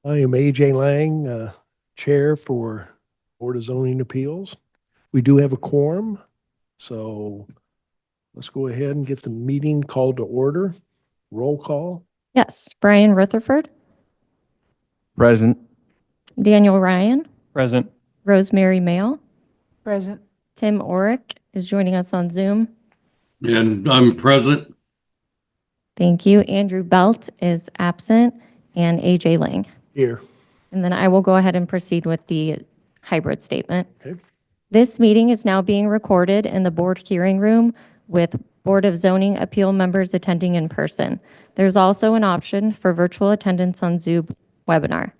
I am AJ Lang, Chair for Board of Zoning Appeals. We do have a quorum, so let's go ahead and get the meeting called to order. Roll call. Yes, Brian Rutherford, Present. Daniel Ryan, Present. Rosemary Mail, Present. Tim Orick is joining us on Zoom. And I'm present. Thank you. Andrew Belt is absent, and AJ Lang. Here. And then I will go ahead and proceed with the hybrid statement. Okay. This meeting is now being recorded in the board hearing room with Board of Zoning Appeal members attending in person. There's also an option for virtual attendance on Zoom webinar.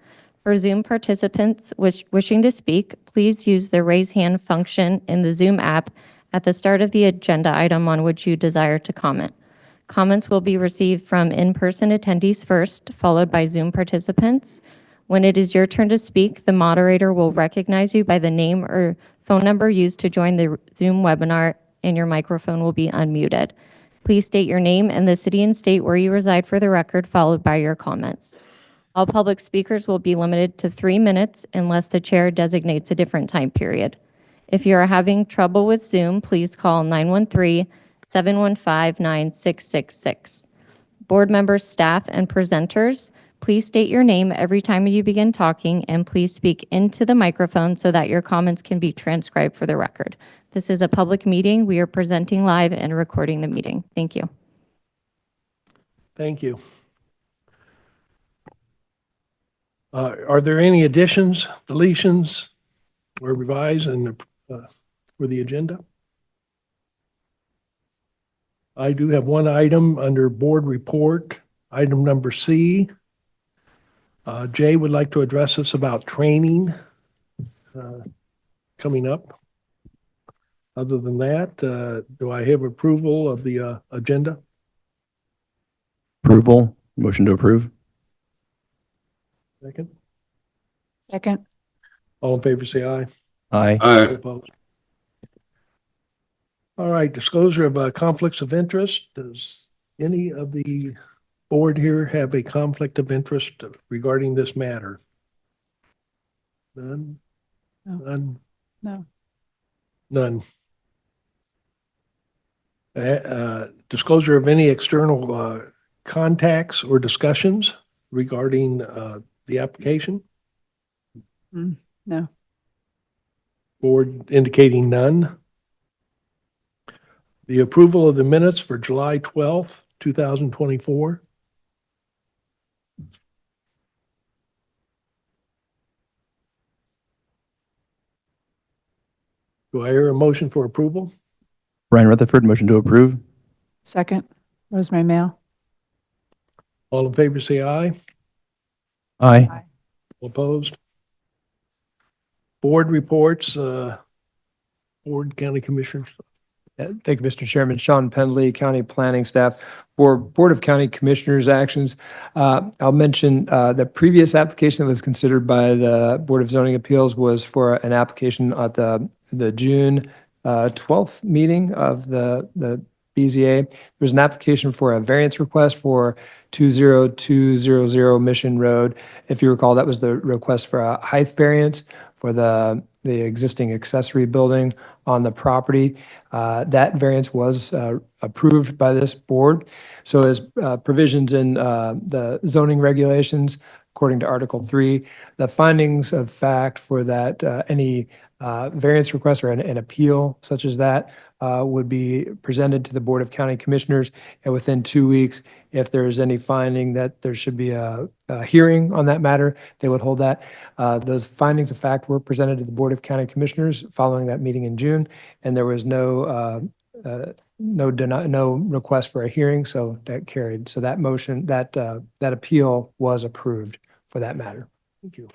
For Zoom participants wishing to speak, please use the raise hand function in the Zoom app at the start of the agenda item on which you desire to comment. Comments will be received from in-person attendees first, followed by Zoom participants. When it is your turn to speak, the moderator will recognize you by the name or phone number used to join the Zoom webinar, and your microphone will be unmuted. Please state your name and the city and state where you reside for the record, followed by your comments. All public speakers will be limited to 3 minutes unless the chair designates a different time period. If you are having trouble with Zoom, please call 913-715-9666. Board members, staff, and presenters, please state your name every time you begin talking, and please speak into the microphone so that your comments can be transcribed for the record. This is a public meeting. We are presenting live and recording the meeting. Thank you. Thank you. Are there any additions, deletions, or revise for the agenda? I do have one item under board report, item number C. Jay would like to address us about training coming up. Other than that, do I have approval of the agenda? Approval. Motion to approve. Second. Second. All in favor, say aye. Aye. Aye. Opposed? All right, disclosure of conflicts of interest. Does any of the board here have a conflict of interest regarding this matter? None? No. None? No. None. Disclosure of any external contacts or discussions regarding the application? No. Board indicating none. The approval of the minutes for July 12th, 2024. Do I hear a motion for approval? Brian Rutherford, motion to approve. Second. Rosemary Mail. All in favor, say aye. Aye. All opposed? Board reports, Board County Commissioners. Thank you, Mr. Chairman. Sean Pendley, County Planning Staff. For Board of County Commissioners actions, I'll mention the previous application that was considered by the Board of Zoning Appeals was for an application at the June 12th meeting of the BZA. There was an application for a variance request for 20200 Mission Road. If you recall, that was the request for a height variance for the existing accessory building on the property. That variance was approved by this board. So as provisions in the zoning regulations, according to Article 3, the findings of fact for that, any variance request or an appeal such as that would be presented to the Board of County Commissioners, and within 2 weeks, if there's any finding that there should be a hearing on that matter, they would hold that. Those findings of fact were presented to the Board of County Commissioners following that meeting in June, and there was no request for a hearing, so that carried. So that motion, that appeal was approved for that matter. Thank you.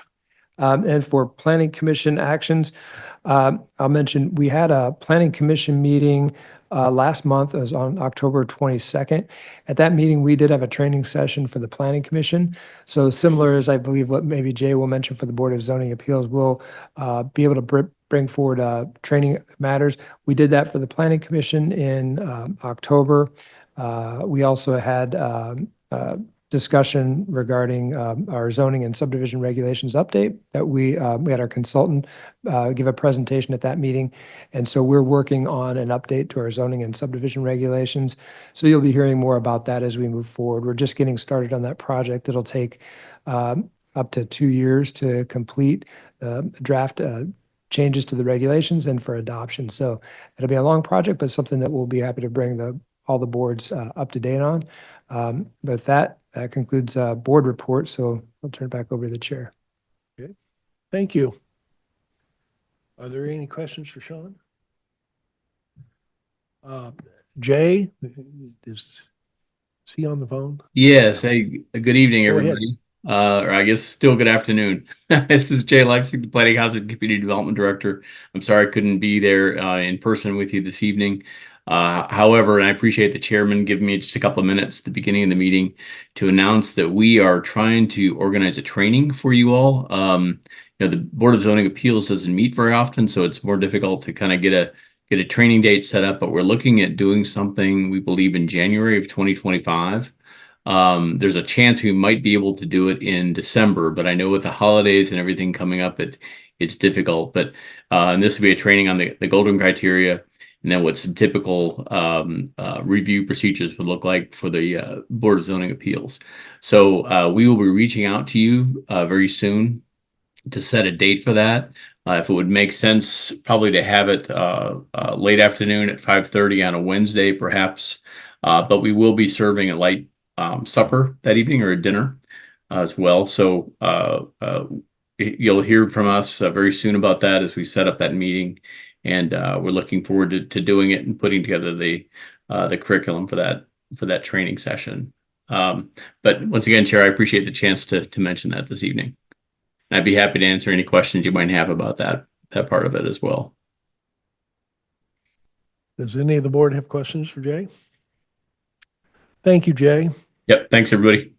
And for Planning Commission actions, I'll mention we had a Planning Commission meeting last month. It was on October 22nd. At that meeting, we did have a training session for the Planning Commission. So similar as I believe what maybe Jay will mention for the Board of Zoning Appeals, we'll be able to bring forward training matters. We did that for the Planning Commission in October. We also had discussion regarding our zoning and subdivision regulations update that we had our consultant give a presentation at that meeting. And so we're working on an update to our zoning and subdivision regulations. So you'll be hearing more about that as we move forward. We're just getting started on that project. It'll take up to 2 years to complete draft changes to the regulations and for adoption. So it'll be a long project, but something that we'll be happy to bring all the boards up to date on. But with that concludes board report. So I'll turn it back over to the chair. Thank you. Are there any questions for Sean? Jay, is he on the phone? Yes. Hey, good evening, Go ahead. everybody. Or I guess still good afternoon. This is Jay Leipzig, the Planning, Housing, and Community Development Director. I'm sorry I couldn't be there in person with you this evening. However, and I appreciate the chairman giving me just a couple of minutes at the beginning of the meeting to announce that we are trying to organize a training for you all. The Board of Zoning Appeals doesn't meet very often, so it's more difficult to kind of get a training date set up, but we're looking at doing something, we believe, in January of 2025. There's a chance we might be able to do it in December, but I know with the holidays and everything coming up, it's difficult. But and this will be a training on the golden criteria, and then what some typical review procedures would look like for the Board of Zoning Appeals. So we will be reaching out to you very soon to set a date for that. If it would make sense, probably to have it late afternoon at 5:30 on a Wednesday, perhaps. But we will be serving a light supper that evening, or a dinner as well. So you'll hear from us very soon about that as we set up that meeting. And we're looking forward to doing it and putting together the curriculum for that training session. But once again, Chair, I appreciate the chance to mention that this evening. And I'd be happy to answer any questions you might have about that part of it as well. Does any of the board have questions for Jay? Thank you, Jay. Yep. Thanks, everybody.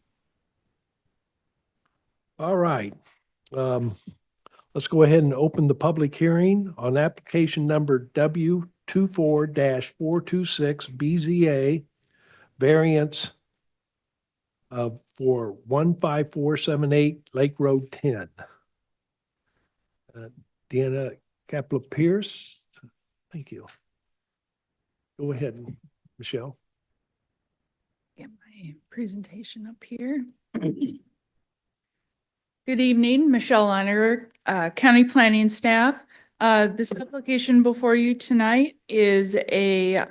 All right. Let's go ahead and open the public hearing on application number W24-426 BZA variance for 15478 Lake Road 10. Deanna Kaplan-Pierce, thank you. Go ahead, Michelle. Get my presentation up here. Good evening, Michelle Leonard, County Planning staff. This application before you tonight is a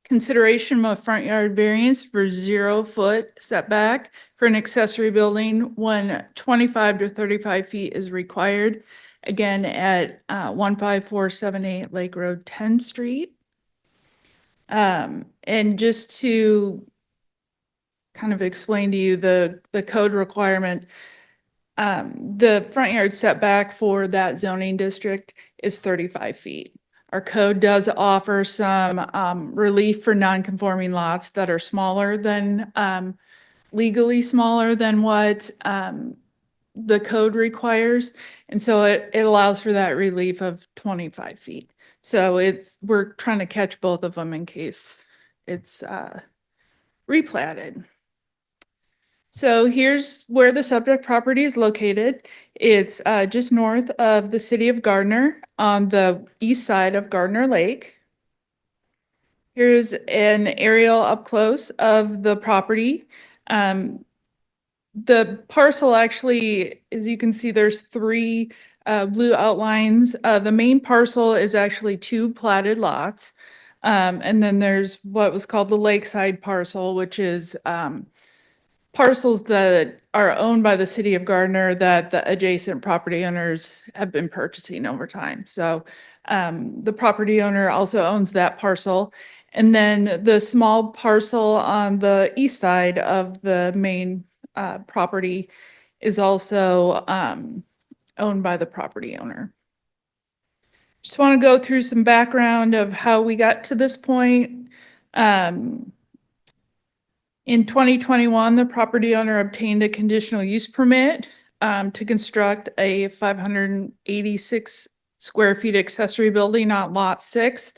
consideration of a front yard variance for 0-foot setback for an accessory building when 25 to 35 feet is required. Again, at 15478 Lake Road 10th Street. And just to kind of explain to you the code requirement, the front yard setback for that zoning district is 35 feet. Our code does offer some relief for non-conforming lots that are smaller than, legally smaller than what the code requires. And so it allows for that relief of 25 feet. So we're trying to catch both of them in case it's replatted. So here's where the subject property is located. It's just north of the city of Gardner on the east side of Gardner Lake. Here's an aerial up close of the property. The parcel actually, as you can see, there's 3 blue outlines. The main parcel is actually 2 platted lots. And then there's what was called the lakeside parcel, which is parcels that are owned by the city of Gardner that the adjacent property owners have been purchasing over time. So the property owner also owns that parcel. And then the small parcel on the east side of the main property is also owned by the property owner. Just want to go through some background of how we got to this point. In 2021, the property owner obtained a conditional use permit to construct a 586 square feet accessory building on lot 6.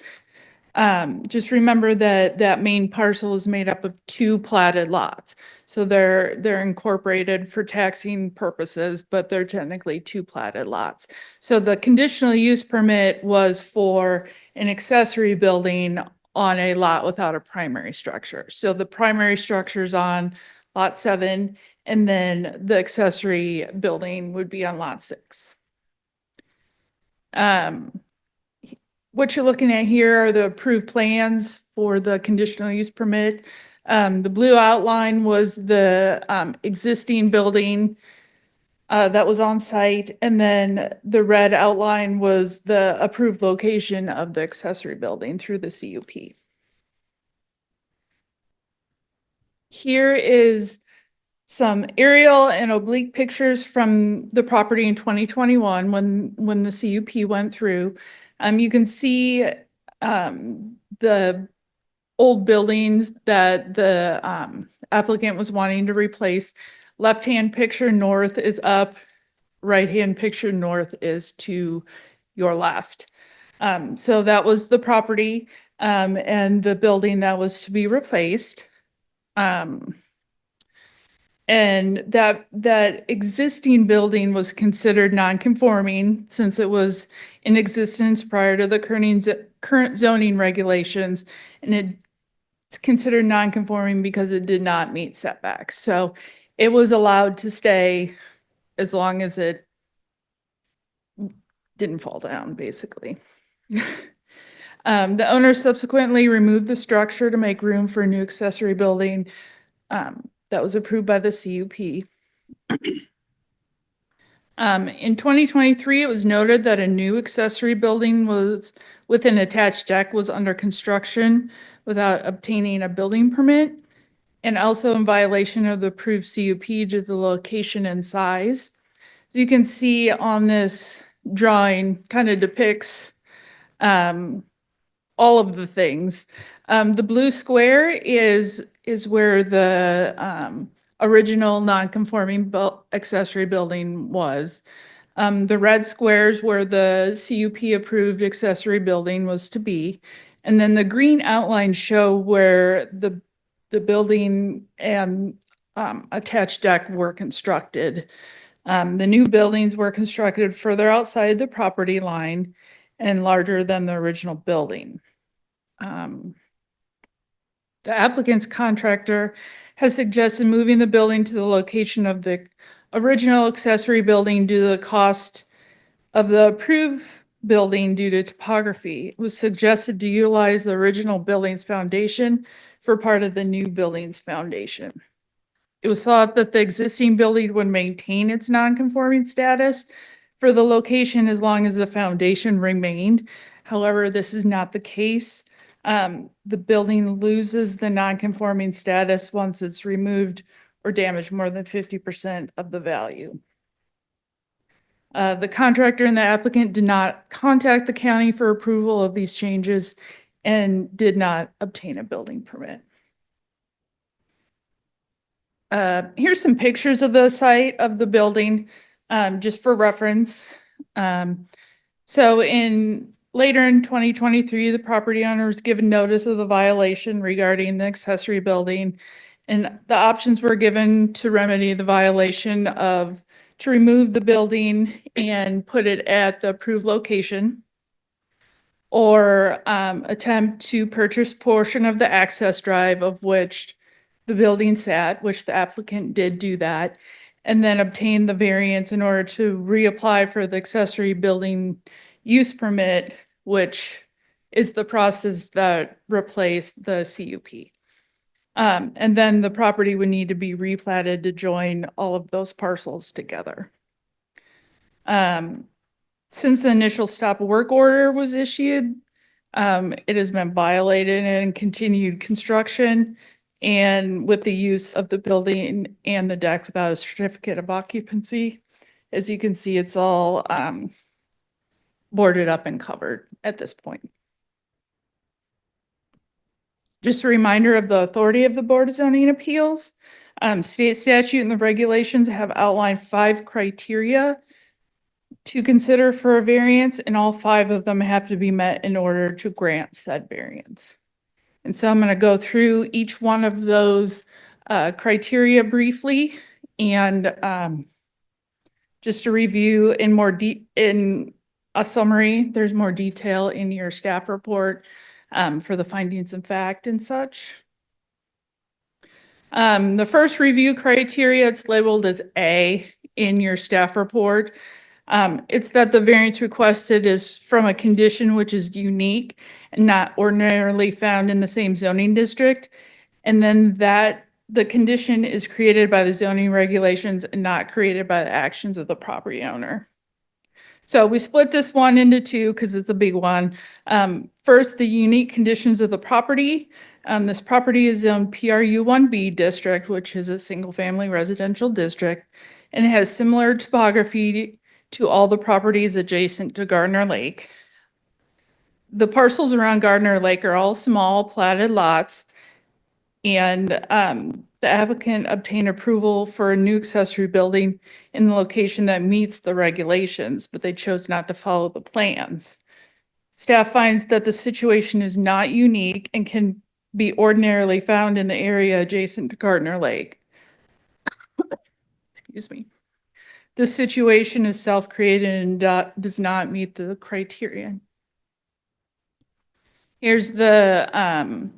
Just remember that that main parcel is made up of two platted lots. So they're incorporated for taxing purposes, but they're technically two platted lots. So the conditional use permit was for an accessory building on a lot without a primary structure. So the primary structure is on lot 7, and then the accessory building would be on lot 6. What you're looking at here are the approved plans for the conditional use permit. The blue outline was the existing building that was on site, and then the red outline was the approved location of the accessory building through the CUP. Here is some aerial and oblique pictures from the property in 2021 when the CUP went through. You can see the old buildings that the applicant was wanting to replace. Left-hand picture north is up, right-hand picture north is to your left. So that was the property and the building that was to be replaced. And that existing building was considered non-conforming since it was in existence prior to the current zoning regulations, and it's considered non-conforming because it did not meet setbacks. So it was allowed to stay as long as it didn't fall down, basically. The owner subsequently removed the structure to make room for a new accessory building that was approved by the CUP. In 2023, it was noted that a new accessory building with an attached deck was under construction without obtaining a building permit, and also in violation of the approved CUP due to the location and size. So you can see on this drawing kind of depicts all of the things. The blue square is where the original non-conforming accessory building was. The red squares where the CUP approved accessory building was to be. And then the green outlines show where the building and attached deck were constructed. The new buildings were constructed further outside the property line and larger than the original building. The applicant's contractor has suggested moving the building to the location of the original accessory building due to the cost of the approved building due to topography. It was suggested to utilize the original building's foundation for part of the new building's foundation. It was thought that the existing building would maintain its non-conforming status for the location as long as the foundation remained. However, this is not the case. The building loses the non-conforming status once it's removed or damaged more than 50% of the value. The contractor and the applicant did not contact the county for approval of these changes and did not obtain a building permit. Here's some pictures of the site of the building, just for reference. So later in 2023, the property owner was given notice of the violation regarding the accessory building, and the options were given to remedy the violation to remove the building and put it at the approved location, or attempt to purchase portion of the access drive of which the building sat, which the applicant did do that, and then obtain the variance in order to reapply for the accessory building use permit, which is the process that replaced the CUP. And then the property would need to be replatted to join all of those parcels together. Since the initial stop work order was issued, it has been violated and continued construction and with the use of the building and the deck without a certificate of occupancy. As you can see, it's all boarded up and covered at this point. Just a reminder of the authority of the Board of Zoning Appeals. State statute and the regulations have outlined 5 criteria to consider for a variance, and all 5 of them have to be met in order to grant said variance. And so I'm going to go through each one of those criteria briefly, and just to review in a summary, there's more detail in your staff report for the findings and fact and such. The first review criteria, it's labeled as A in your staff report. It's that the variance requested is from a condition which is unique and not ordinarily found in the same zoning district. And then that the condition is created by the zoning regulations and not created by the actions of the property owner. So we split this one into 2 because it's a big one. First, the unique conditions of the property. This property is in PRU 1B district, which is a single-family residential district, and it has similar topography to all the properties adjacent to Gardner Lake. The parcels around Gardner Lake are all small platted lots, and the applicant obtained approval for a new accessory building in the location that meets the regulations, but they chose not to follow the plans. Staff finds that the situation is not unique and can be ordinarily found in the area adjacent to Gardner Lake. Excuse me. This situation is self-created and does not meet the criteria. Here's the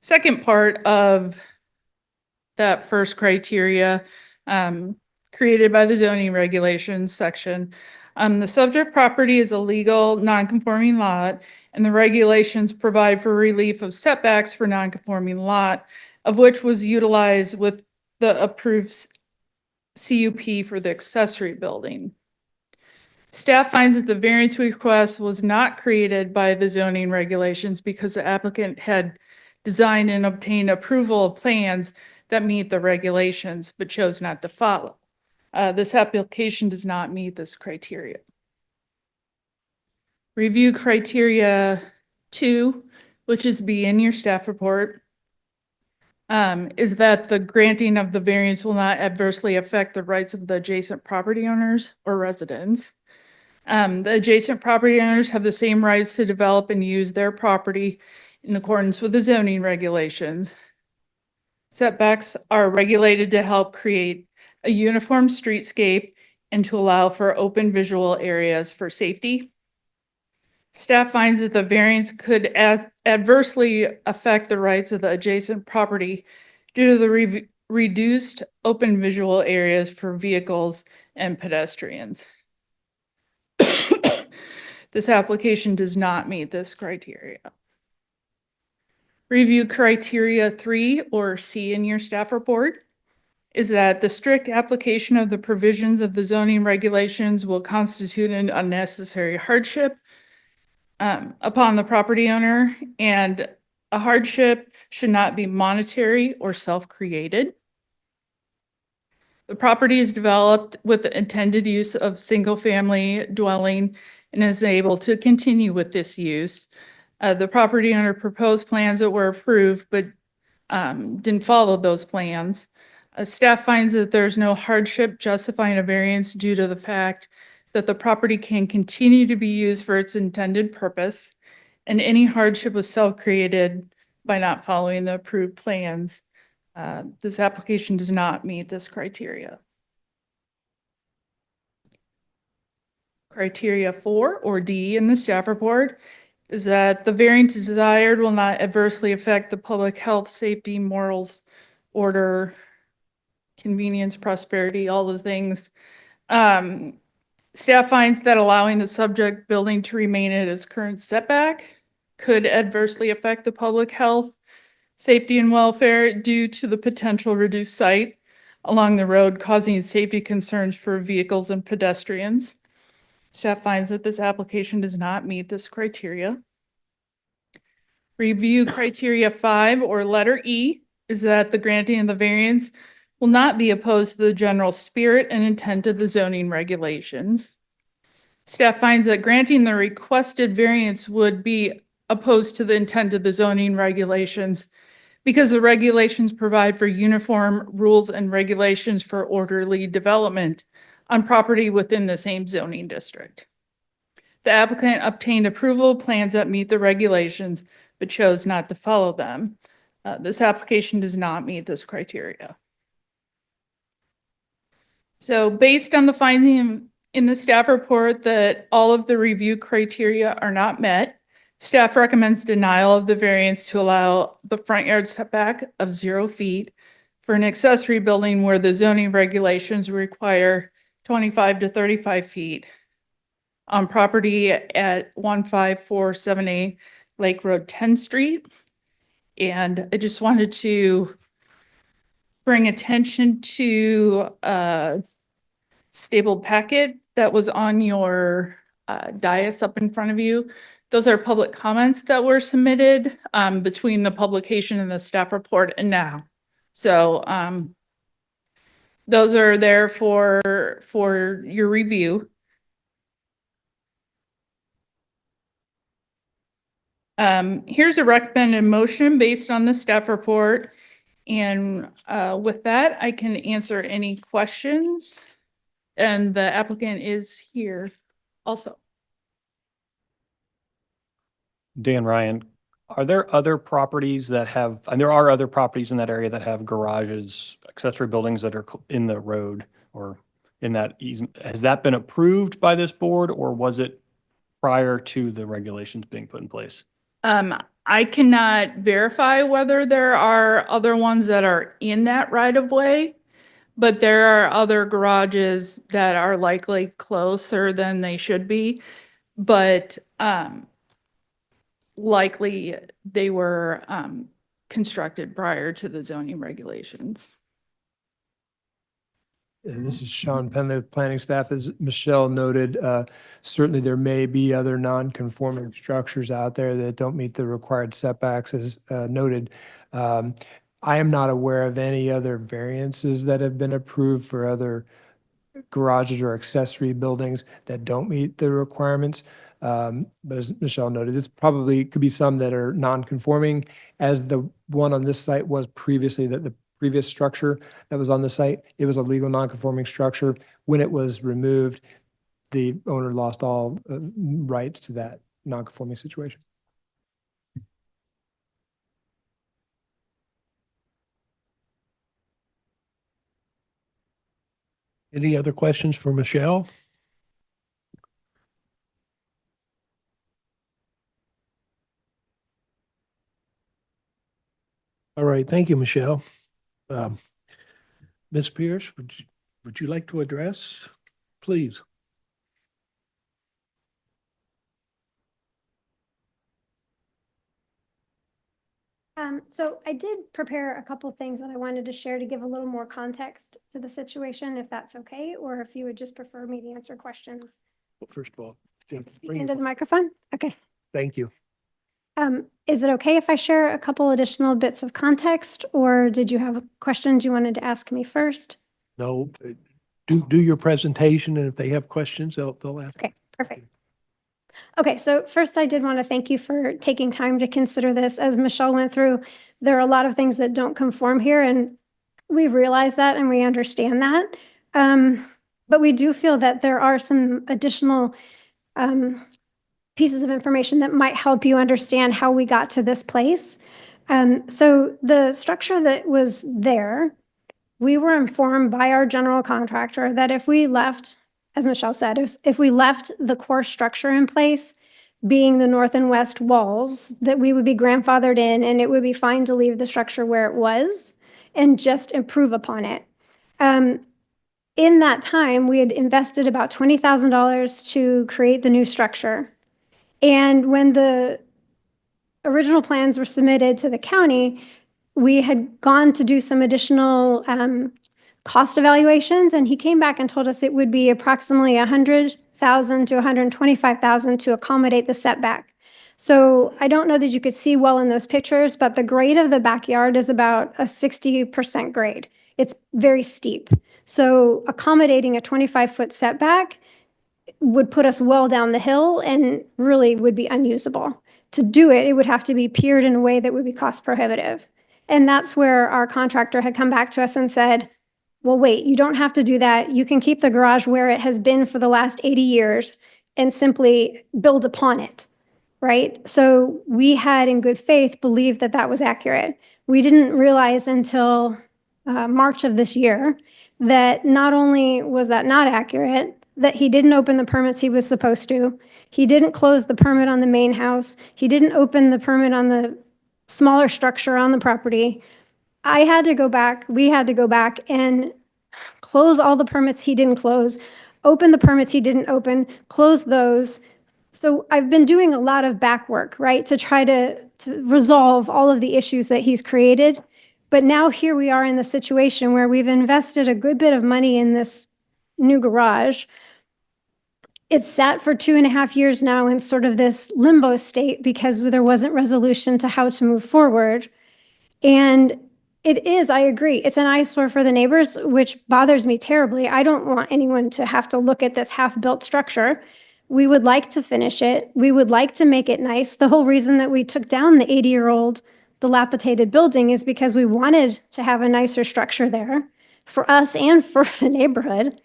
second part of that first criteria created by the zoning regulations section. The subject property is a legal non-conforming lot, and the regulations provide for relief of setbacks for non-conforming lot, of which was utilized with the approved CUP for the accessory building. Staff finds that the variance request was not created by the zoning regulations because the applicant had designed and obtained approval of plans that meet the regulations, but chose not to follow. This application does not meet this criteria. Review criteria 2, which is B in your staff report, is that the granting of the variance will not adversely affect the rights of the adjacent property owners or residents. The adjacent property owners have the same rights to develop and use their property in accordance with the zoning regulations. Setbacks are regulated to help create a uniform streetscape and to allow for open visual areas for safety. Staff finds that the variance could adversely affect the rights of the adjacent property due to the reduced open visual areas for vehicles and pedestrians. This application does not meet this criteria. Review criteria 3, or C in your staff report, is that the strict application of the provisions of the zoning regulations will constitute an unnecessary hardship upon the property owner, and a hardship should not be monetary or self-created. The property is developed with the intended use of single-family dwelling and is able to continue with this use. The property owner proposed plans that were approved, but didn't follow those plans. Staff finds that there's no hardship justifying a variance due to the fact that the property can continue to be used for its intended purpose, and any hardship was self-created by not following the approved plans. This application does not meet this criteria. Criteria 4, or D in the staff report, is that the variance desired will not adversely affect the public health, safety, morals, order, convenience, prosperity, all the things. Staff finds that allowing the subject building to remain at its current setback could adversely affect the public health, safety, and welfare due to the potential reduced sight along the road, causing safety concerns for vehicles and pedestrians. Staff finds that this application does not meet this criteria. Review criteria 5, or letter E, is that the granting of the variance will not be opposed to the general spirit and intent of the zoning regulations. Staff finds that granting the requested variance would be opposed to the intent of the zoning regulations because the regulations provide for uniform rules and regulations for orderly development on property within the same zoning district. The applicant obtained approval of plans that meet the regulations, but chose not to follow them. This application does not meet this criteria. So based on the finding in the staff report that all of the review criteria are not met, staff recommends denial of the variance to allow the front yard setback of 0 feet for an accessory building where the zoning regulations require 25 to 35 feet on property at 15478 Lake Road 10th Street. And I just wanted to bring attention to a stapled packet that was on your dais up in front of you. Those are public comments that were submitted between the publication and the staff report and now. So those are there for your review. Here's a recommended motion based on the staff report. And with that, I can answer any questions. And the applicant is here also. Dan Ryan, are there other properties that have, and there are other properties in that area that have garages, accessory buildings that are in the road or in that easement? Has that been approved by this board, or was it prior to the regulations being put in place? I cannot verify whether there are other ones that are in that right of way, but there are other garages that are likely closer than they should be. But likely they were constructed prior to the zoning regulations. And this is Sean Penley with planning staff. As Michelle noted, certainly there may be other non-conforming structures out there that don't meet the required setbacks as noted. I am not aware of any other variances that have been approved for other garages or accessory buildings that don't meet the requirements. But as Michelle noted, it's probably could be some that are non-conforming, as the one on this site was previously, that the previous structure that was on the site, it was a legal non-conforming structure. When it was removed, the owner lost all rights to that non-conforming situation. Any other questions for Michelle? All right, thank you, Michelle. Ms. Pierce, would you like to address, please? So I did prepare a couple things that I wanted to share to give a little more context to the situation, if that's okay, or if you would just prefer me to answer questions. Well, first of all, Speak into the microphone? Okay. thank you. Is it okay if I share a couple additional bits of context, or did you have questions you wanted to ask me first? No, do your presentation, and if they have questions, they'll ask. Okay, perfect. Okay, so first I did want to thank you for taking time to consider this. As Michelle went through, there are a lot of things that don't conform here, and we realize that and we understand that. But we do feel that there are some additional pieces of information that might help you understand how we got to this place. So the structure that was there, we were informed by our general contractor that if we left, as Michelle said, if we left the core structure in place, being the north and west walls, that we would be grandfathered in and it would be fine to leave the structure where it was and just improve upon it. In that time, we had invested about $20,000 to create the new structure. And when the original plans were submitted to the county, we had gone to do some additional cost evaluations, and he came back and told us it would be approximately $100,000 to $125,000 to accommodate the setback. So I don't know that you could see well in those pictures, but the grade of the backyard is about a 60% grade. It's very steep. So accommodating a 25-foot setback would put us well down the hill and really would be unusable. To do it, it would have to be piered in a way that would be cost prohibitive. And that's where our contractor had come back to us and said, well, wait, you don't have to do that. You can keep the garage where it has been for the last 80 years and simply build upon it, right? So we had, in good faith, believed that that was accurate. We didn't realize until March of this year that not only was that not accurate, that he didn't open the permits he was supposed to. He didn't close the permit on the main house. He didn't open the permit on the smaller structure on the property. I had to go back, we had to go back and close all the permits he didn't close, open the permits he didn't open, close those. So I've been doing a lot of back work, right, to try to resolve all of the issues that he's created. But now here we are in the situation where we've invested a good bit of money in this new garage. It's sat for 2.5 years now in sort of this limbo state because there wasn't resolution to how to move forward. And it is, I agree, it's an eyesore for the neighbors, which bothers me terribly. I don't want anyone to have to look at this half-built structure. We would like to finish it. We would like to make it nice. The whole reason that we took down the 80-year-old dilapidated building is because we wanted to have a nicer structure there for us and for the neighborhood.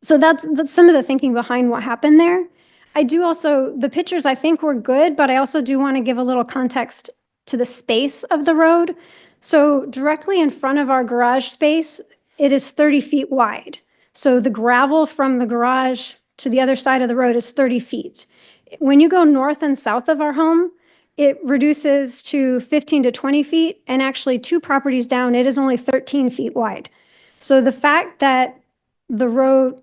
So that's some of the thinking behind what happened there. I do also, the pictures I think were good, but I also do want to give a little context to the space of the road. So directly in front of our garage space, it is 30 feet wide. So the gravel from the garage to the other side of the road is 30 feet. When you go north and south of our home, it reduces to 15 to 20 feet, and actually 2 properties down, it is only 13 feet wide. So the fact that the road,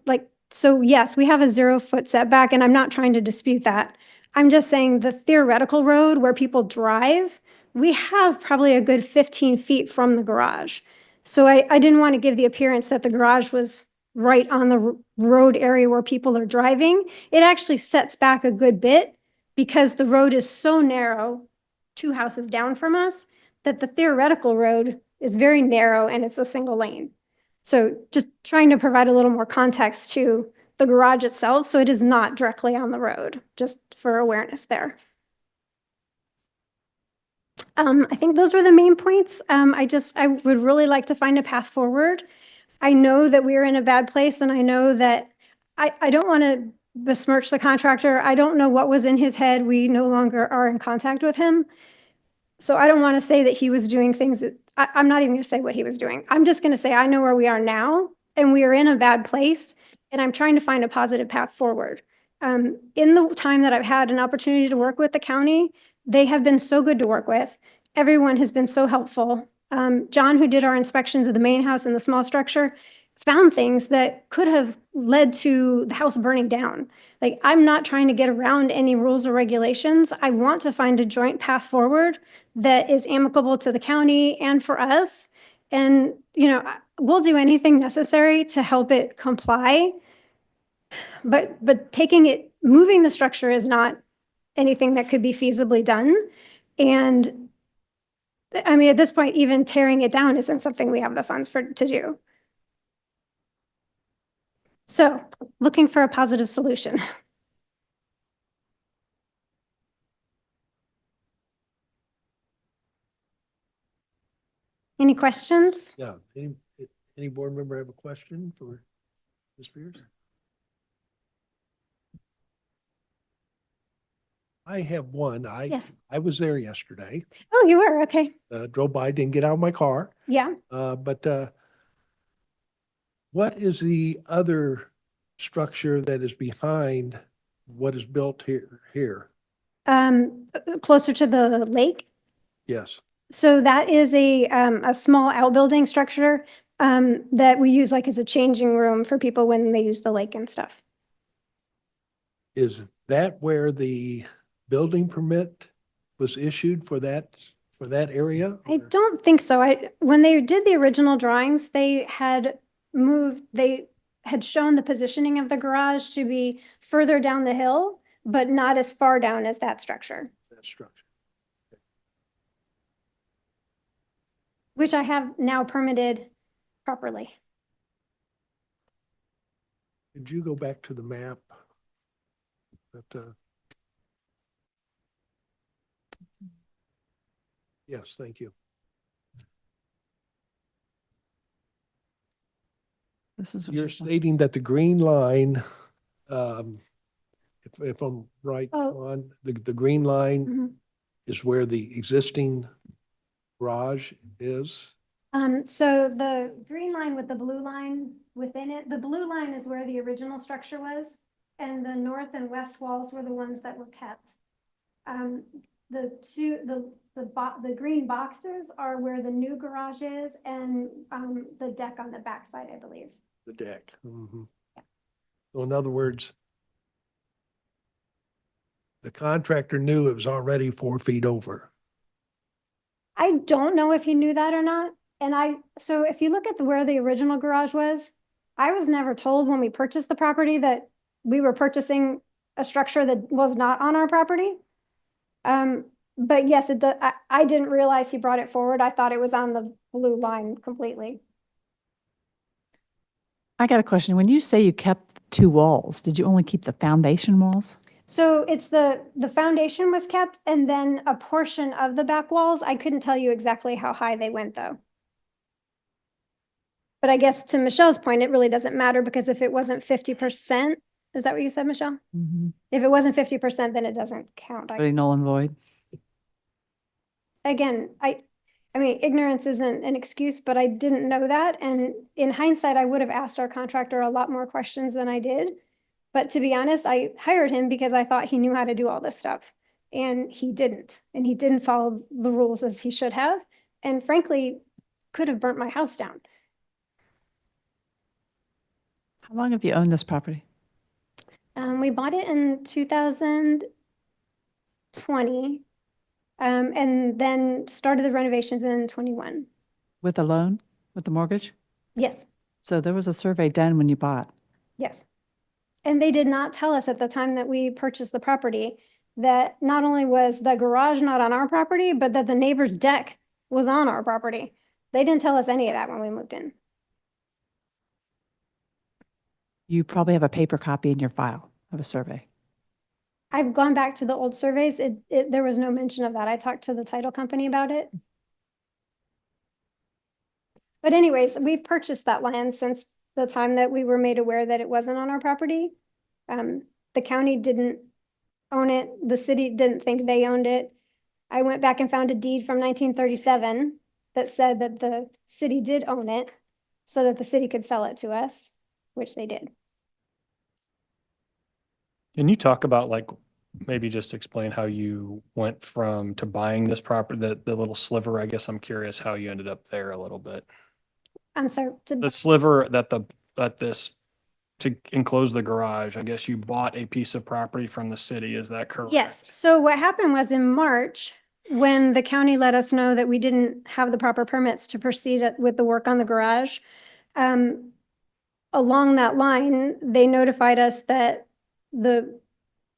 so yes, we have a 0-foot setback, and I'm not trying to dispute that. I'm just saying the theoretical road where people drive, we have probably a good 15 feet from the garage. So I didn't want to give the appearance that the garage was right on the road area where people are driving. It actually sets back a good bit because the road is so narrow, 2 houses down from us, that the theoretical road is very narrow and it's a single lane. So just trying to provide a little more context to the garage itself, so it is not directly on the road, just for awareness there. I think those were the main points. I would really like to find a path forward. I know that we're in a bad place, and I know that I don't want to besmirch the contractor. I don't know what was in his head. We no longer are in contact with him. So I don't want to say that he was doing things that, I'm not even going to say what he was doing. I'm just going to say I know where we are now, and we are in a bad place, and I'm trying to find a positive path forward. In the time that I've had an opportunity to work with the county, they have been so good to work with. Everyone has been so helpful. John, who did our inspections of the main house and the small structure, found things that could have led to the house burning down. Like, I'm not trying to get around any rules or regulations. I want to find a joint path forward that is amicable to the county and for us. And, you know, we'll do anything necessary to help it comply. But moving the structure is not anything that could be feasibly done. And I mean, at this point, even tearing it down isn't something we have the funds to do. So, looking for a positive solution. Any questions? Yeah, any board member have a question for Ms. Pierce? I have one. Yes. I was there yesterday, Oh, you were, okay. drove by, didn't get out of my car. Yeah. But what is the other structure that is behind what is built here? Closer to the lake. Yes. So that is a small outbuilding structure that we use like as a changing room for people when they use the lake and stuff. Is that where the building permit was issued for that area? I don't think so. When they did the original drawings, they had shown the positioning of the garage to be further down the hill, but not as far down as that structure. That structure. Which I have now permitted properly. Could you go back to the map? Yes, thank you. This is. what You're she's done. stating that the green line, if I'm right, Oh. on the green line Mhm. is where the existing garage is? So the green line with the blue line within it, the blue line is where the original structure was, and the north and west walls were the ones that were kept. The green boxes are where the new garage is, and, the deck on the backside, I believe. The deck. Mhm. So in other words, the contractor knew it was already 4 feet over. I don't know if he knew that or not. So if you look at where the original garage was, I was never told when we purchased the property that we were purchasing a structure that was not on our property. But yes, I didn't realize he brought it forward. I thought it was on the blue line completely. I got a question. When you say you kept 2 walls, did you only keep the foundation walls? So it's the foundation was kept, and then a portion of the back walls. I couldn't tell you exactly how high they went, though. But I guess to Michelle's point, it really doesn't matter, because if it wasn't 50%, is that what you said, Michelle? If it wasn't 50%, then it doesn't count. Pretty null and void. Again, I mean, ignorance isn't an excuse, but I didn't know that. And in hindsight, I would have asked our contractor a lot more questions than I did. But to be honest, I hired him because I thought he knew how to do all this stuff. And he didn't. And he didn't follow the rules as he should have. And frankly, could have burnt my house down. How long have you owned this property? We bought it in 2020, and then started the renovations in 21. With a loan? With the mortgage? Yes, So there was a survey done when you bought. yes. And they did not tell us at the time that we purchased the property that not only was the garage not on our property, but that the neighbor's deck was on our property. They didn't tell us any of that when we moved in. You probably have a paper copy in your file of a survey. I've gone back to the old surveys. There was no mention of that. I talked to the title company about it. But anyways, we've purchased that land since the time that we were made aware that it wasn't on our property. The county didn't own it. The city didn't think they owned it. I went back and found a deed from 1937 that said that the city did own it, so that the city could sell it to us, which they did. Can you talk about maybe just explain how you went to buying this property, the little sliver? I guess I'm curious how you ended up there a little bit. I'm sorry, The sliver to enclose the garage, I guess you bought a piece of property from the city, is that correct? yes. So what happened was in March, when the county let us know that we didn't have the proper permits to proceed with the work on the garage, along that line, they notified us that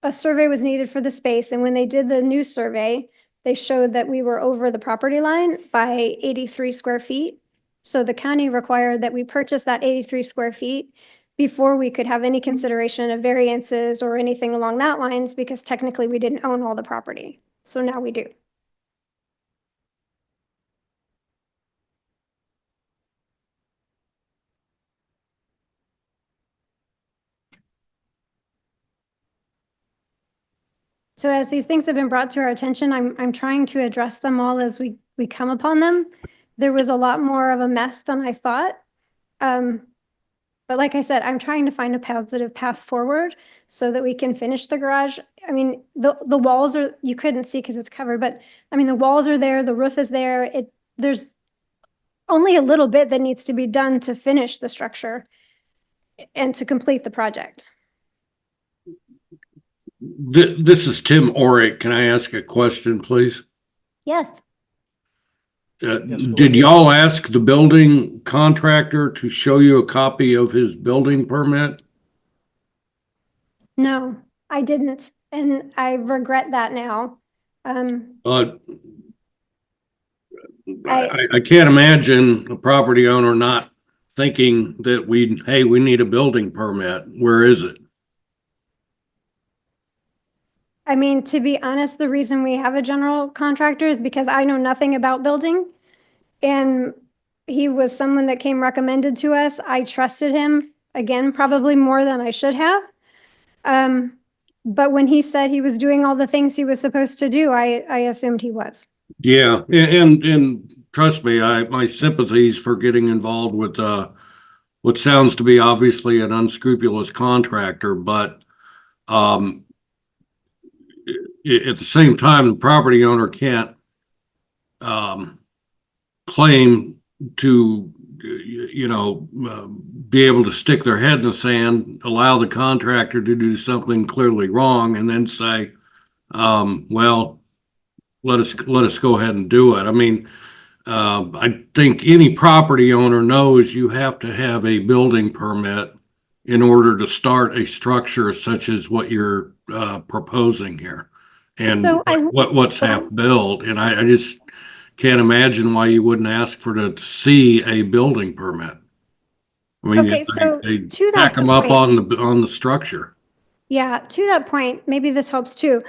a survey was needed for the space. And when they did the new survey, they showed that we were over the property line by 83 square feet. So the county required that we purchase that 83 square feet before we could have any consideration of variances or anything along that lines, because technically we didn't own all the property. So now we do. So as these things have been brought to our attention, I'm trying to address them all as we come upon them. There was a lot more of a mess than I thought. But like I said, I'm trying to find a positive path forward so that we can finish the garage. I mean, the walls are, you couldn't see because it's covered, but I mean, the walls are there, the roof is there. There's only a little bit that needs to be done to finish the structure and to complete the project. This is Tim Orick. Can I ask a question, please? Yes. Did y'all ask the building contractor to show you a copy of his building permit? No, I didn't. And I regret that now. I can't imagine a property owner not thinking that we need a building permit. Where is it? I mean, to be honest, the reason we have a general contractor is because I know nothing about building. And He was someone that came recommended to us. I trusted him, again, probably more than I should have. But when he said he was doing all the things he was supposed to do, I assumed he was. Yeah, and trust me, my sympathies for getting involved with what sounds to be obviously an unscrupulous contractor, but at the same time, the property owner can't claim to be able to stick their head in the sand, allow the contractor to do something clearly wrong, and then say, well, let us go ahead and do it. I mean, I think any property owner knows you have to have a building permit in order to start a structure such as what you're proposing here, and So what's half built. And I just can't imagine why you wouldn't ask to see a building permit. I mean, Okay, so they to that back them up point- on the structure. Yeah, to that point, maybe this helps too.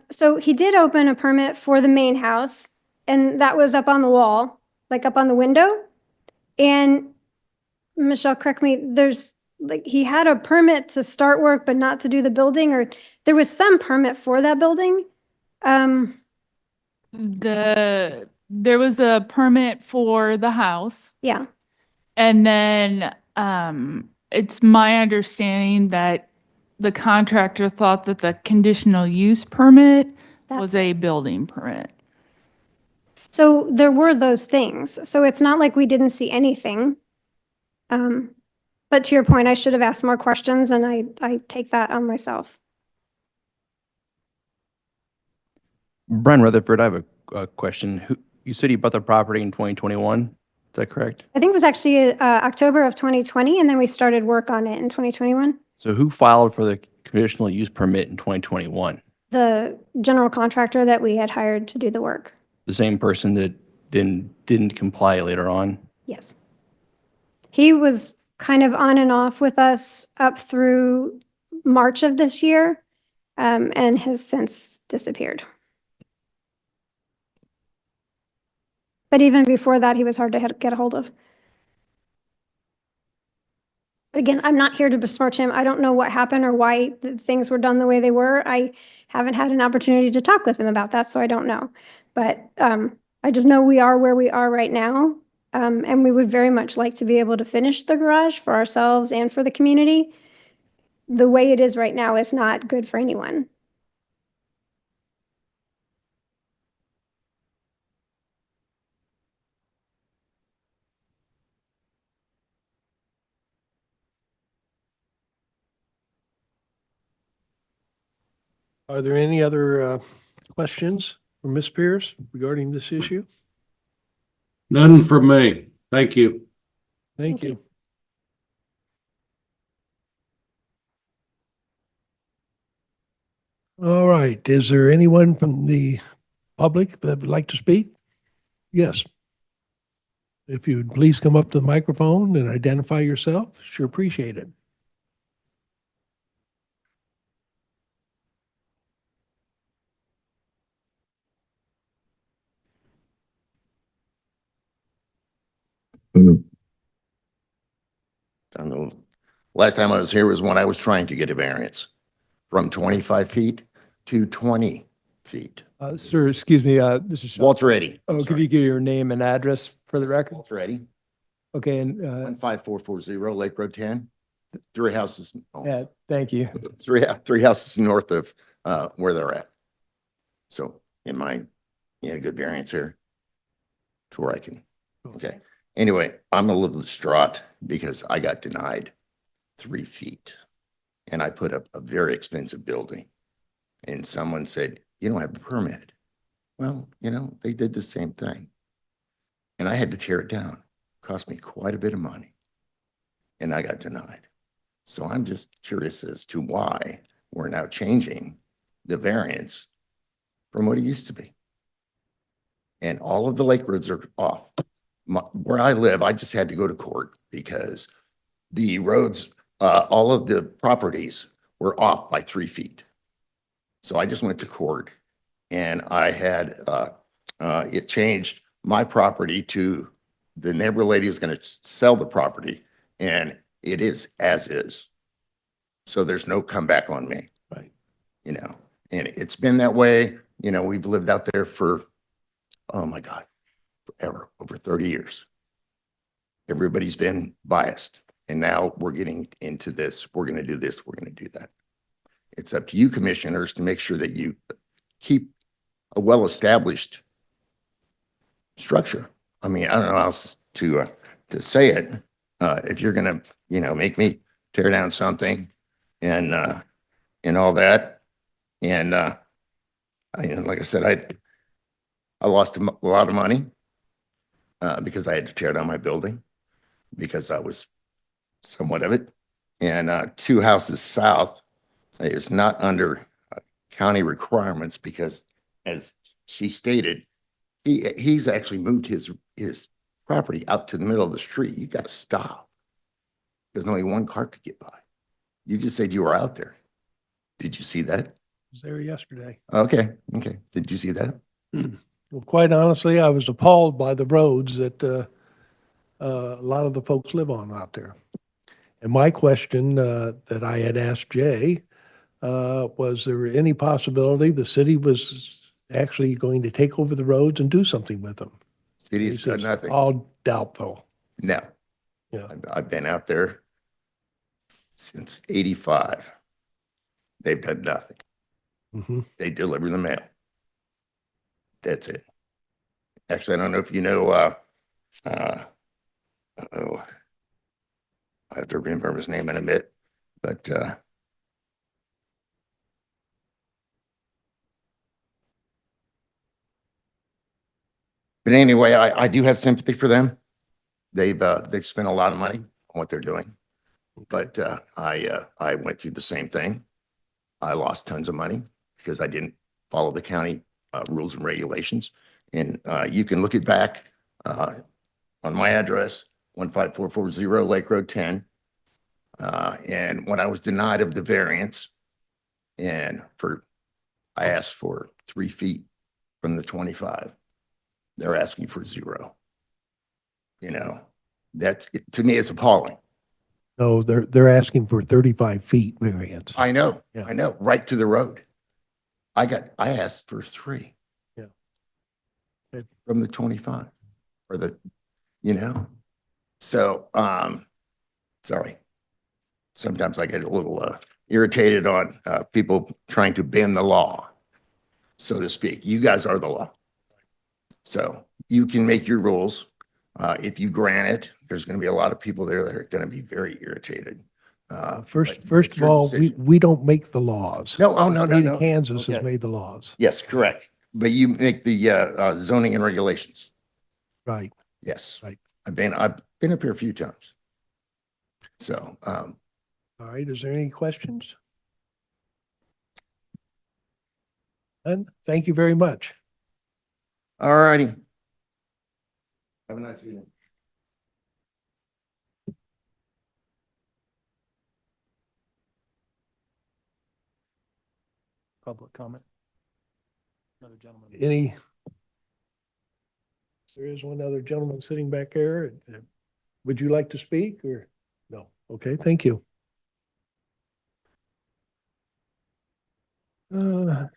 So he did open a permit for the main house, and that was up on the wall, like up on the window. And Michelle, correct me, there's like, he had a permit to start work, but not to do the building, or there was some permit for that building. There was a permit for the house, Yeah, and then it's my understanding that the contractor thought that the conditional use permit was that's, a building permit. so there were those things. So it's not like we didn't see anything. But to your point, I should have asked more questions, and I take that on myself. Brian Rutherford, I have a question. You said you bought the property in 2021? Is that correct? I think it was actually October of 2020, and then we started work on it in 2021. So who filed for the conditional use permit in 2021? The general contractor that we had hired to do the work. The same person that didn't comply later on? Yes. He was kind of on and off with us up through March of this year, and has since disappeared. But even before that, he was hard to get a hold of. Again, I'm not here to besmirch him. I don't know what happened or why things were done the way they were. I haven't had an opportunity to talk with him about that, so I don't know. But I just know we are where we are right now. And we would very much like to be able to finish the garage for ourselves and for the community. The way it is right now is not good for anyone. Are there any other questions for Ms. Pierce regarding this issue? None from me. Thank you. Thank you. All right. Is there anyone from the public that would like to speak? Yes. If you'd please come up to the microphone and identify yourself, sure appreciate it. I don't know. Last time I was here was when I was trying to get a variance from 25 feet to 20 feet. Sir, excuse me, this is Sean. Walter Eddy. Oh, could you give your name and address for the record? Walter Eddy, Okay, and, 15440 Lake Road 10. Three houses. yeah, thank you. Three houses north of where they're at. So in my, a good variance here to where I can, okay. Anyway, I'm a little distraught because I got denied 3 feet. And I put up a very expensive building. And someone said, you don't have a permit. Well, they did the same thing. And I had to tear it down. Cost me quite a bit of money. And I got denied. So I'm just curious as to why we're now changing the variance from what it used to be. And all of the lake roads are off. Where I live, I just had to go to court because the roads, all of the properties were off by 3 feet. So I just went to court and I had, it changed my property to the neighbor lady is going to sell the property and it is as is. So there's no comeback on me. Right. You know, and it's been that way. You know, we've lived out there for, oh my God, forever, over 30 years. Everybody's been biased. And now we're getting into this. We're going to do this. We're going to do that. It's up to you commissioners to make sure that you keep a well-established structure. I mean, I don't know how else to say it. If you're going to, you know, make me tear down something and all that. And like I said, I lost a lot of money because I had to tear down my building because I was somewhat of it. And 2 houses south is not under county requirements because, as she stated, he's actually moved his property out to the middle of the street. You got to stop because only one car could get by. You just said you were out there. Did you see that? I was there yesterday. Okay. Did you see that? Well, quite honestly, I was appalled by the roads that a lot of the folks live on out there. And my question that I had asked Jay was there any possibility the city was actually going to take over the roads and do something with them? City's He said, done nothing. all doubtful. No. Yeah. I've been out there since 85. They've done nothing. Hmm. They deliver the mail. That's it. Actually, I don't know if you know, oh, I have to remember his name in a bit, but anyway, I do have sympathy for them. They've spent a lot of money on what they're doing, but I went through the same thing. I lost tons of money because I didn't follow the county rules and regulations. And you can look it back on my address, 15440 Lake Road 10. And when I was denied of the variance, and I asked for 3 feet from the 25, they're asking for 0. You know, to me, it's appalling. No, they're asking for 35 feet variance. I know, Yeah. I know, right to the road. I asked for 3. Yeah. Okay. From the 25 or so, sorry. Sometimes I get a little irritated on people trying to bend the law, so to speak. You guys are the law. So you can make your rules. If you grant it, there's going to be a lot of people there that are going to be very irritated. First but it's of your all, decision. we don't make the laws. No, oh, no, The no, state of no. Kansas has Okay. made the laws. Yes, correct. But you make the zoning and regulations. Right. Yes. Right. I've been up here a few times. So, All right. Is there any questions? And thank you very much. all righty. Have a nice evening. Public comment. Another gentleman. There is one other gentleman sitting back there. Would you like to speak or no? Okay, thank you. Mr.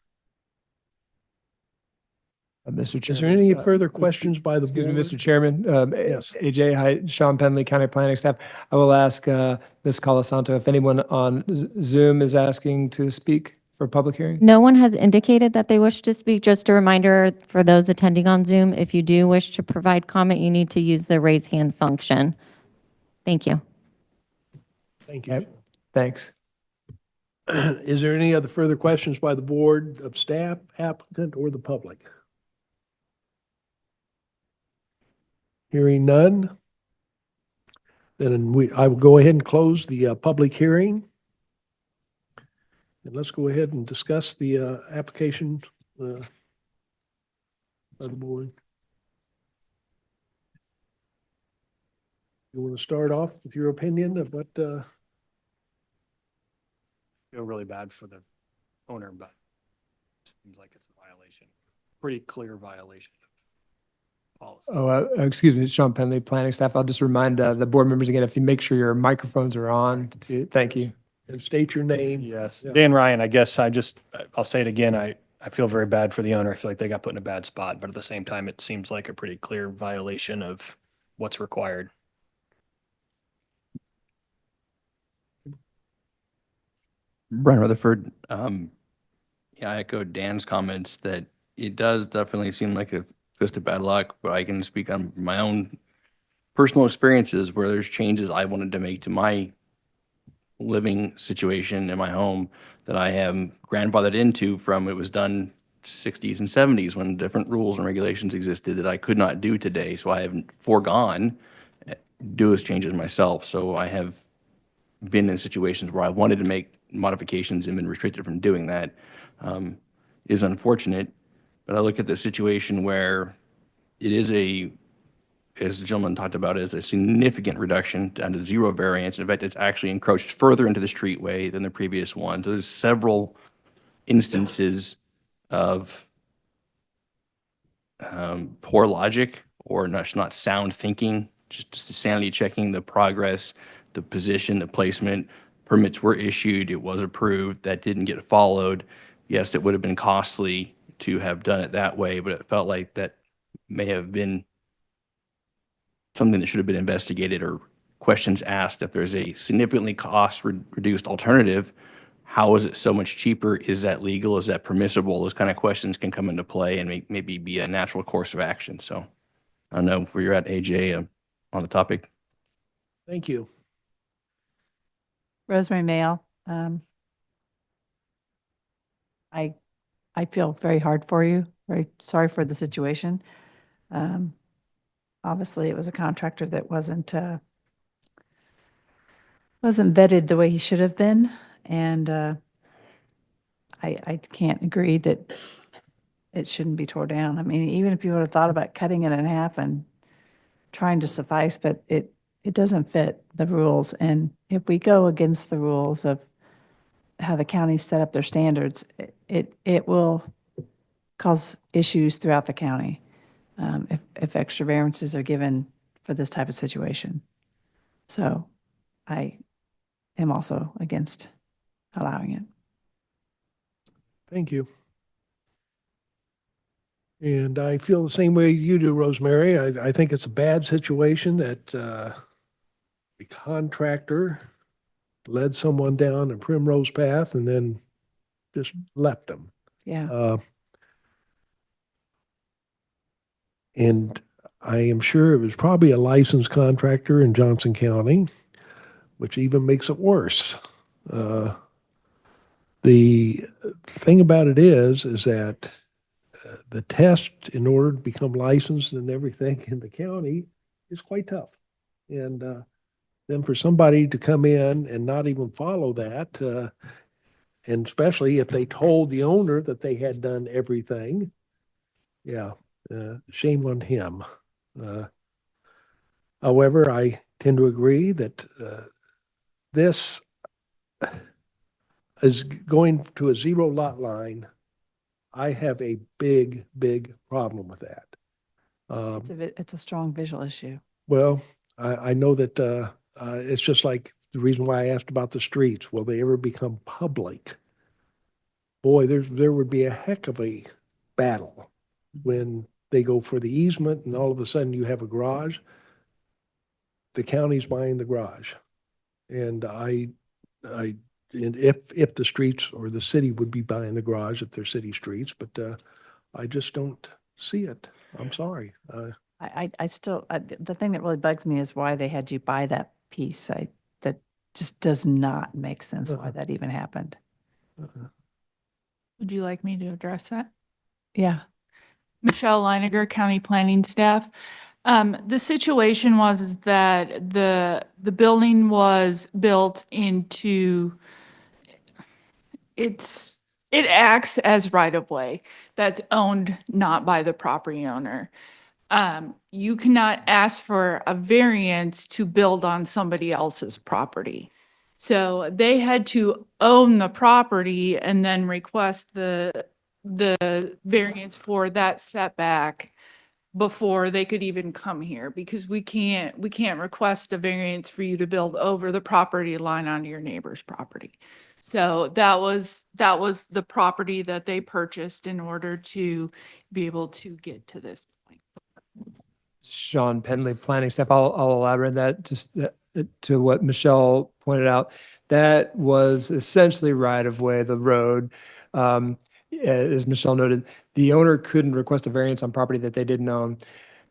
Chairman. Is there any uh, further Mr. questions by the Excuse me, board? Mr. Chairman. Yes. AJ, hi, Sean Penley, County Planning Staff. I will ask Ms. Colasanto if anyone on Zoom is asking to speak for a public hearing. No one has indicated that they wish to speak. Just a reminder for those attending on Zoom, if you do wish to provide comment, you need to use the raise hand function. Thank you. Thank you. Yep. Thanks. Is there any other further questions by the board of staff, applicant, or the public? Hearing none. Then I will go ahead and close the public hearing. And let's go ahead and discuss the application by the board. You want to start off with your opinion of what, Feel really bad for the owner, but it seems like it's a violation, pretty clear violation Excuse me, it's Sean Penley, planning staff. I'll just remind the board members again, if you make sure your microphones are on, thank you. And state your name. Yes, Yeah. Dan Ryan, I guess I'll say it again. I feel very bad for the owner. I feel like they got put in a bad spot, but at the same time, it seems like a pretty clear violation of what's required. Brian Rutherford, yeah, I echo Dan's comments that it does definitely seem like a fist of bad luck, but I can speak on my own personal experiences where there's changes I wanted to make to my living situation in my home that I am grandfathered into from it was done 60s and 70s when different rules and regulations existed that I could not do today. So I have foregone do those changes myself. So I have been in situations where I wanted to make modifications and been restricted from doing that. Is unfortunate, but I look at the situation where it is as the gentleman talked about, is a significant reduction down to 0 variance. In fact, it's actually encroached further into the streetway than the previous one. So there's several instances of poor logic or not sound thinking, just sanity checking the progress, the position, the placement. Permits were issued, it was approved, that didn't get followed. Yes, it would have been costly to have done it that way, but it felt like that may have been something that should have been investigated or questions asked. If there's a significantly reduced alternative, how is it so much cheaper? Is that legal? Is that permissible? Those kind of questions can come into play and maybe be a natural course of action. So I don't know where you're at, AJ, on the topic. Thank you. Rosemary Mail. I feel very hard for you, very sorry for the situation. Obviously, it was a contractor that wasn't vetted the way he should have been, and I can't agree that it shouldn't be tore down. I mean, even if you would have thought about cutting it in half and trying to suffice, but it doesn't fit the rules. And if we go against the rules of how the county set up their standards, it will cause issues throughout the county if extra variances are given for this type of situation. So I am also against allowing it. Thank you. And I feel the same way you do, Rosemary. I think it's a bad situation that the contractor led someone down a primrose path and then just left them. Yeah. And I am sure it was probably a licensed contractor in Johnson County, which even makes it worse. The thing about it is that the test in order to become licensed and everything in the county is quite tough. And then for somebody to come in and not even follow that, and especially if they told the owner that they had done everything, yeah, shame on him. However, I tend to agree that this is going to a 0 lot line. I have a big, big problem with that. It's a strong visual issue. Well, I know that it's just like the reason why I asked about the streets. Will they ever become public? Boy, there would be a heck of a battle when they go for the easement and all of a sudden you have a garage. The county's buying the garage. And and if the streets or the city would be buying the garage if they're city streets, but I just don't see it. I'm sorry. I still, the thing that really bugs me is why they had you buy that piece. That just does not make sense why that even happened. Would you like me to address that? Yeah. Michelle Leiniger, County Planning Staff. The situation was that the building was built into, it acts as right-of-way that's owned not by the property owner. You cannot ask for a variance to build on somebody else's property. So they had to own the property and then request the variance for that setback before they could even come here, because we can't request a variance for you to build over the property line onto your neighbor's property. So that was the property that they purchased in order to be able to get to this point. Sean Penley, planning staff. I'll elaborate that just to what Michelle pointed out. That was essentially right of way, the road. As Michelle noted, the owner couldn't request a variance on property that they didn't own.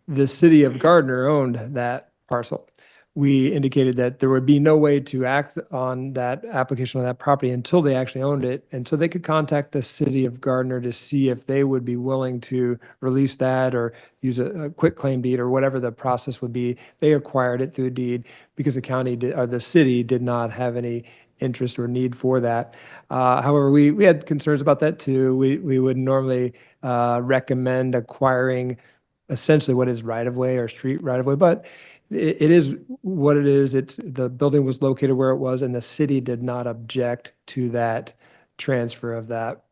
The city of Gardner owned that parcel. We indicated that there would be no way to act on that application on that property until they actually owned it. And so they could contact the city of Gardner to see if they would be willing to release that or use a quick claim deed or whatever the process would be. They acquired it through a deed because the county or the city did not have any interest or need for that. However, we had concerns about that too. We would normally recommend acquiring essentially what is right of way or street right of way, but it is what it is. The building was located where it was, and the city did not object to that transfer of that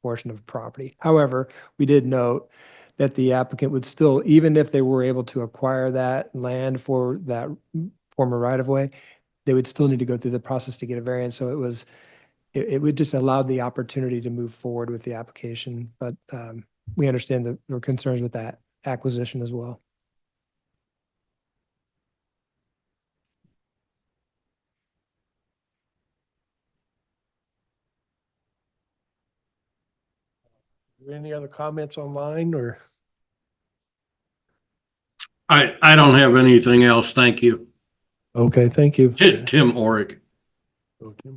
portion of property. However, we did note that the applicant would still, even if they were able to acquire that land for that former right of way, they would still need to go through the process to get a variance. So it would just allow the opportunity to move forward with the application. But we understand that there are concerns with that acquisition as well. Any other comments online or? I don't have anything else. Thank you. Okay, thank you. Tim Oric. Okay.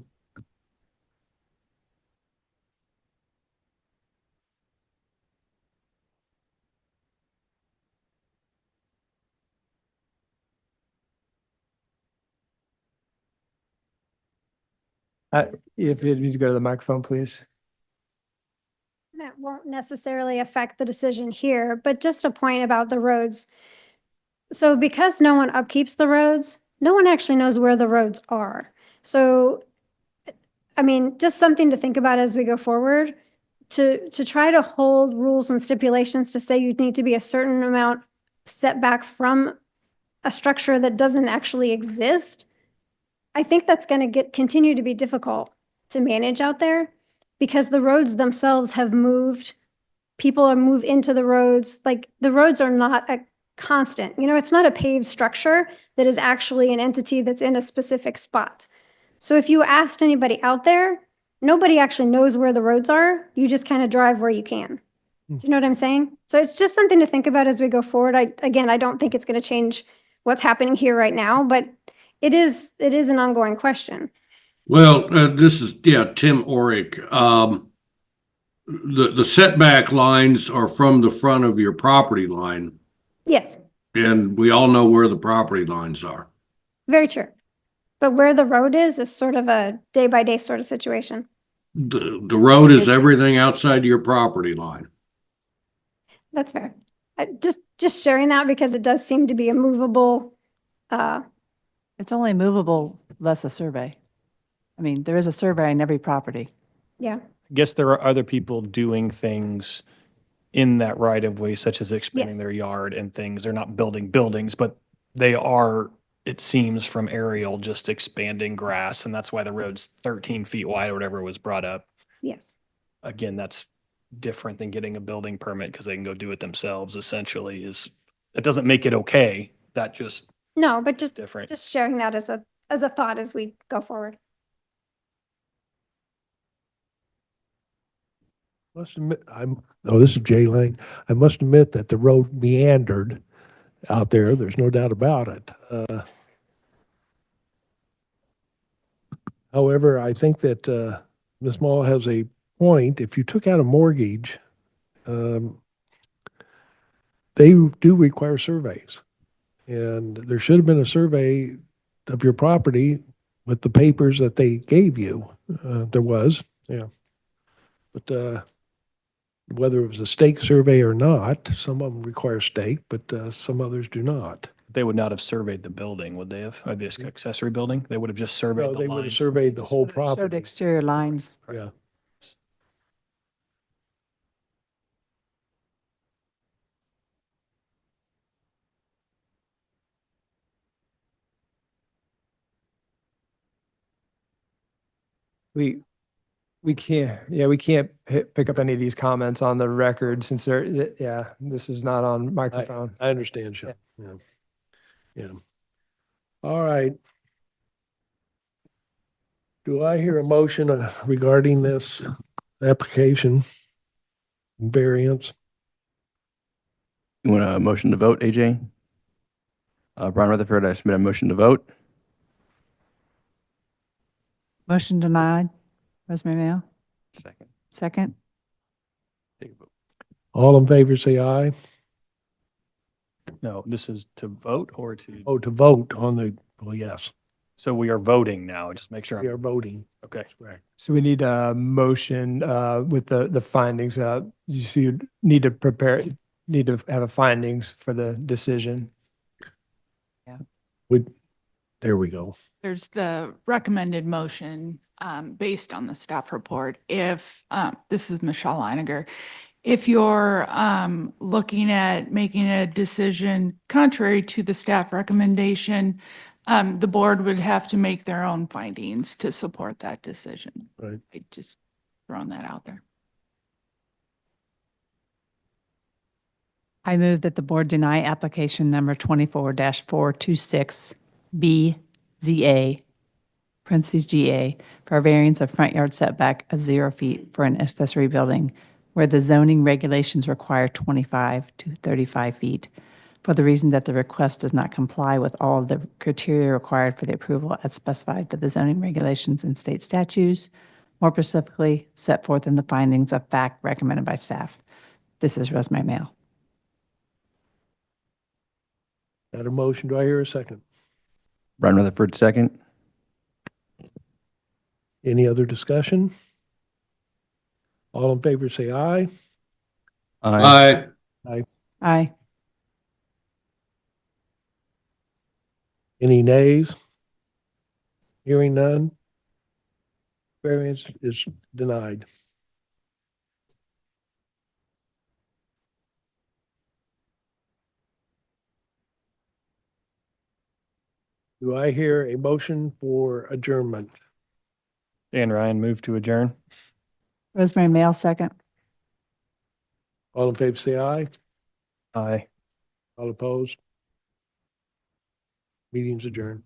If you need to go to the microphone, please. That won't necessarily affect the decision here, but just a point about the roads. So because no one upkeeps the roads, no one actually knows where the roads are. So, I mean, just something to think about as we go forward, to try to hold rules and stipulations to say you need to be a certain amount setback from a structure that doesn't actually exist. I think that's going to continue to be difficult to manage out there because the roads themselves have moved. People are moved into the roads. Like the roads are not a constant, it's not a paved structure that is actually an entity that's in a specific spot. So if you asked anybody out there, nobody actually knows where the roads are. You just kind of drive where you can. Do you know what I'm saying? So it's just something to think about as we go forward. I don't think it's going to change what's happening here right now, but it is an ongoing question. Well, this is, Tim Oric. The setback lines are from the front of your property line, Yes, and we all know where the property lines are. very true. But where the road is sort of a day-by-day sort of situation. The road is everything outside your property line. That's fair. Just sharing that because it does seem to be a movable, It's only movable less a survey. I mean, there is a survey on every property. yeah. I guess there are other people doing things in that right of way, such as expanding Yes. their yard and things. They're not building buildings, but they are, it seems from aerial, just expanding grass. And that's why the road's 13 feet wide or whatever was brought up. Yes. Again, that's different than getting a building permit because they can go do it themselves essentially it doesn't make it okay. That just No, but just different. sharing that as a thought as we go forward. Must admit, this is Jay Lang. I must admit that the road meandered out there. There's no doubt about it. However, I think that Ms. Mall has a point. If you took out a mortgage, they do require surveys. And there should have been a survey of your property with the papers that they gave you. There was, yeah. But whether it was a stake survey or not, some of them require stake, but some others do not. They would not have surveyed the building, would they have? Or the accessory building? They would have just surveyed No, the they would have lines. surveyed the whole Showed property. exterior lines. Yeah. We can't, we can't pick up any of these comments on the record since this is not on microphone. I understand, Sean. Yeah. Yeah. All right. Do I hear a motion regarding this application variance? You want a motion to vote, AJ? Brian Rutherford, I submit a motion to vote. Motion denied. Rosemary Mayo, Second. second. Take a vote. All in favor, say aye. No, this is to vote or to, Oh, to vote on the, well, yes, so we are voting now, just make sure. we are voting. Okay. Correct. So we need a motion with the findings. So you need to have a findings for the decision. There we go. There's the recommended motion based on the staff report. If, this is Michelle Einiger, if you're looking at making a decision contrary to the staff recommendation, the board would have to make their own findings to support that decision. Right. I just throwing that out there. I move that the board deny application number 24-426 BZA, parentheses GA, for a variance of front yard setback of 0 feet for an accessory building where the zoning regulations require 25 to 35 feet, for the reason that the request does not comply with all of the criteria required for the approval as specified by the zoning regulations and state statutes, more specifically set forth in the findings of fact recommended by staff. This is Rosemary Mayo. Got a motion. Do I hear a second? Brian Rutherford, second. Any other discussion? All in favor, say aye. Aye. Aye. Any nays? Hearing none. Variance is denied. Do I hear a motion for adjournment? Dan Ryan, move to adjourn. Rosemary Mayo, second. All in favor, say aye. Aye. All opposed? Meeting's adjourned.